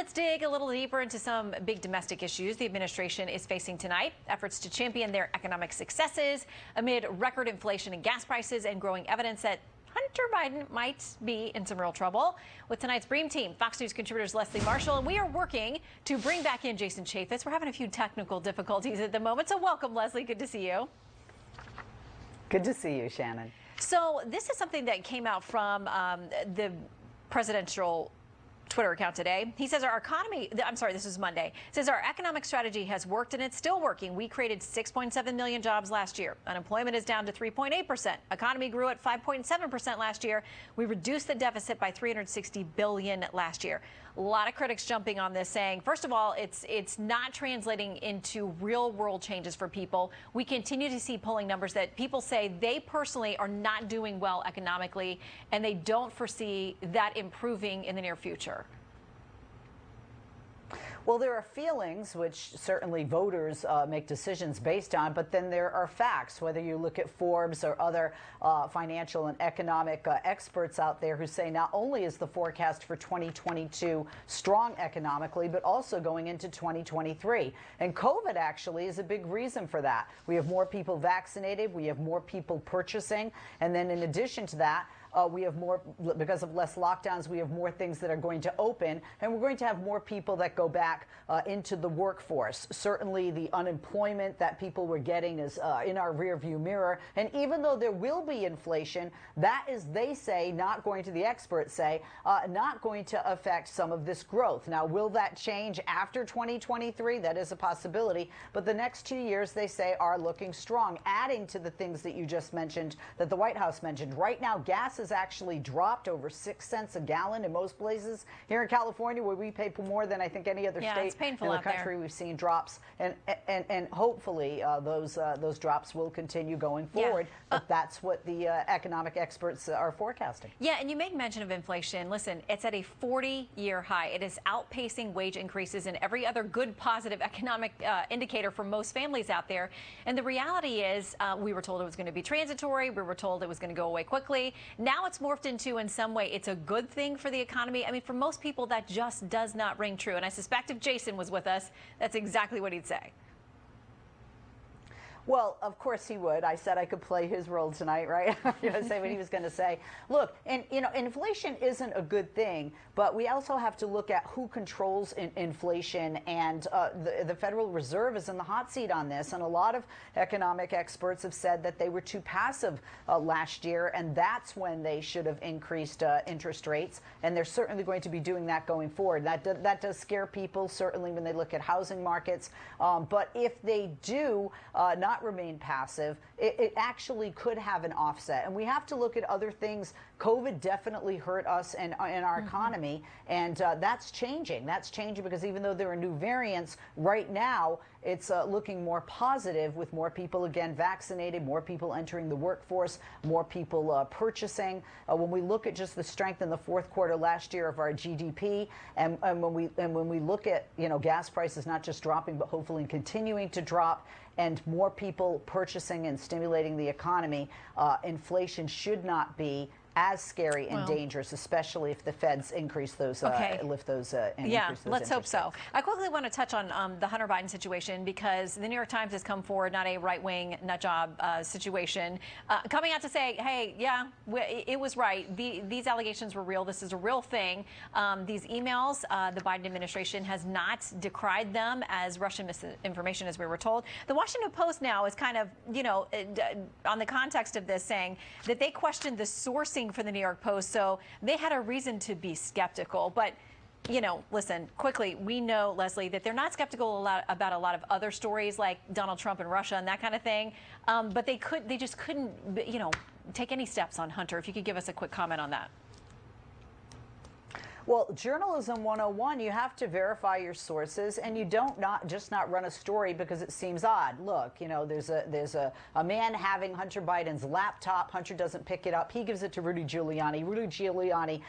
Let's dig a little deeper into some big domestic issues the administration is facing tonight. Efforts to champion their economic successes amid record inflation and gas prices and growing evidence that Hunter Biden might be in some real trouble. With tonight's Bream Team, Fox News contributors Leslie Marshall, and we are working to bring back in Jason Chaffetz. We're having a few technical difficulties at the moment, so welcome, Leslie. Good to see you. Good to see you, Shannon. So this is something that came out from the presidential Twitter account today. He says our economy, I'm sorry, this is Monday, says our economic strategy has worked and it's still working. We created 6.7 million jobs last year. Unemployment is down to 3.8%. Economy grew at 5.7% last year. We reduced the deficit by $360 billion last year. A lot of critics jumping on this saying, first of all, it's not translating into real world changes for people. We continue to see polling numbers that people say they personally are not doing well economically, and they don't foresee that improving in the near future. Well, there are feelings, which certainly voters make decisions based on, but then there are facts, whether you look at Forbes or other financial and economic experts out there who say not only is the forecast for 2022 strong economically, but also going into 2023. And COVID actually is a big reason for that. We have more people vaccinated, we have more people purchasing, and then in addition to that, we have more, because of less lockdowns, we have more things that are going to open, and we're going to have more people that go back into the workforce. Certainly the unemployment that people were getting is in our rearview mirror. And even though there will be inflation, that is, they say, not going to, the experts say, not going to affect some of this growth. Now, will that change after 2023? That is a possibility. But the next 2 years, they say, are looking strong, adding to the things that you just mentioned, that the White House mentioned. Right now, gas is actually dropped over 6 cents a gallon in most places. Here in California, where we pay more than I think any other state in the country, we've seen drops, and hopefully those drops will continue going forward. But that's what the economic experts are forecasting. Yeah, and you make mention of inflation. Listen, it's at a 40-year high. It is outpacing wage increases and every other good positive economic indicator for most families out there. And the reality is, we were told it was going to be transitory. We were told it was going to go away quickly. Now it's morphed into, in some way, it's a good thing for the economy. I mean, for most people, that just does not ring true. And I suspect if Jason was with us, that's exactly what he'd say. Well, of course he would. I said I could play his role tonight, right? Say what he was going to say. Look, and inflation isn't a good thing, but we also have to look at who controls inflation, and the Federal Reserve is in the hot seat on this. And a lot of economic experts have said that they were too passive last year, and that's when they should have increased interest rates. And they're certainly going to be doing that going forward. That does scare people, certainly when they look at housing markets. But if they do not remain passive, it actually could have an offset. And we have to look at other things. COVID definitely hurt us and our economy, and that's changing. That's changing because even though there are new variants, right now it's looking more positive with more people, again, vaccinated, more people entering the workforce, more people purchasing. When we look at just the strength in the fourth quarter last year of our GDP, and when we look at gas prices not just dropping but hopefully continuing to drop, and more people purchasing and stimulating the economy, inflation should not be as scary and dangerous, especially if the Feds increase those, lift those, and increase those. Let's hope so. I quickly want to touch on the Hunter Biden situation, because the New York Times has come forward, not a right-wing nut job situation, coming out to say, hey, yeah, it was right. These allegations were real. This is a real thing. These emails, the Biden administration has not decried them as Russian misinformation, as we were told. The Washington Post now is kind of, on the context of this, saying that they questioned the sourcing for the New York Post, so they had a reason to be skeptical. But listen, quickly, we know, Leslie, that they're not skeptical about a lot of other stories like Donald Trump and Russia and that kind of thing. But they just couldn't, take any steps on Hunter. If you could give us a quick comment on that. Well, journalism 101, you have to verify your sources, and you don't just not run a story because it seems odd. Look, there's a man having Hunter Biden's laptop. Hunter doesn't pick it up. He gives it to Rudy Giuliani. Rudy Giuliani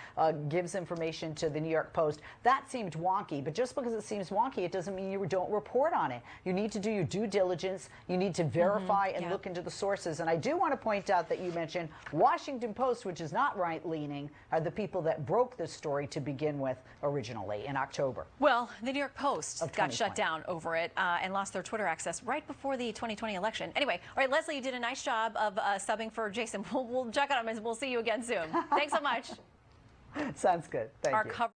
gives information to the New York Post. That seemed wonky, but just because it seems wonky, it doesn't mean you don't report on it. You need to do your due diligence. You need to verify and look into the sources. And I do want to point out that you mentioned Washington Post, which is not right-leaning, are the people that broke this story to begin with originally in October. Well, the New York Post Of got shut 2020. down over it and lost their Twitter access right before the 2020 election. Anyway, all right, Leslie, you did a nice job of subbing for Jason. We'll check on him and we'll see you again soon. Thanks so much. Sounds good. Thank Our you. cover